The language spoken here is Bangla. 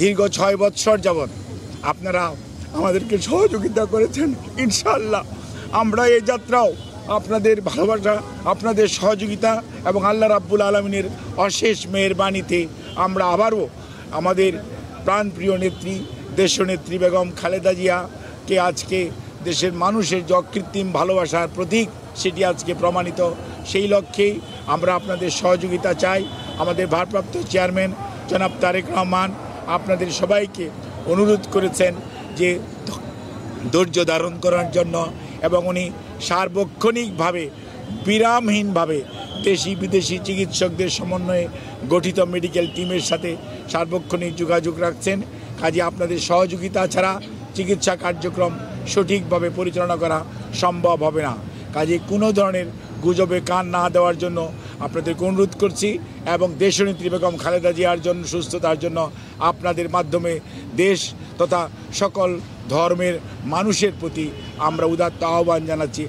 দীর্ঘ 6 বৎসর যাবৎ আপনারা আমাদেরকে সহযোগিতা করেছেন। ইনশাআল্লাহ আমরা এই যাত্রাও আপনাদের ভালোবাসা, আপনাদের সহযোগিতা এবং আল্লাহ রাব্বুল আলামিনের অশেষ মেহেরবানিতে আমরা আবারও আমাদের প্রাণপ্রিয় নেত্রী দেশনেত্রী বেগম খালেদা জিয়াকে আজকে দেশের মানুষের যে অকৃত্রিম ভালোবাসার প্রতীক সেটি আজকে প্রমাণিত। সেই লক্ষ্যেই আমরা আপনাদের সহযোগিতা চাই। আমাদের ভারপ্রাপ্ত চেয়ারম্যান জনাব তারেক রহমান আপনাদের সবাইকে অনুরোধ করেছেন যে ধৈর্য ধারণ করার জন্য, এবং উনি সার্বক্ষণিকভাবে বিরামহীনভাবে দেশি বিদেশি চিকিৎসকদের সমন্বয়ে গঠিত মেডিকেল টিমের সাথে সার্বক্ষণিক যোগাযোগ রাখছেন। কাজে আপনাদের সহযোগিতা ছাড়া চিকিৎসা কার্যক্রম সঠিকভাবে পরিচালনা করা সম্ভব হবে না। কাজে কোনো ধরনের গুজবে কান না দেওয়ার জন্য আপনাদেরকে অনুরোধ করছি, এবং দেশনেত্রী বেগম খালেদা জিয়ার জন্য সুস্থতার জন্য আপনাদের মাধ্যমে দেশ তথা সকল ধর্মের মানুষের প্রতি আমরা উদাত্ত আহ্বান জানাচ্ছি।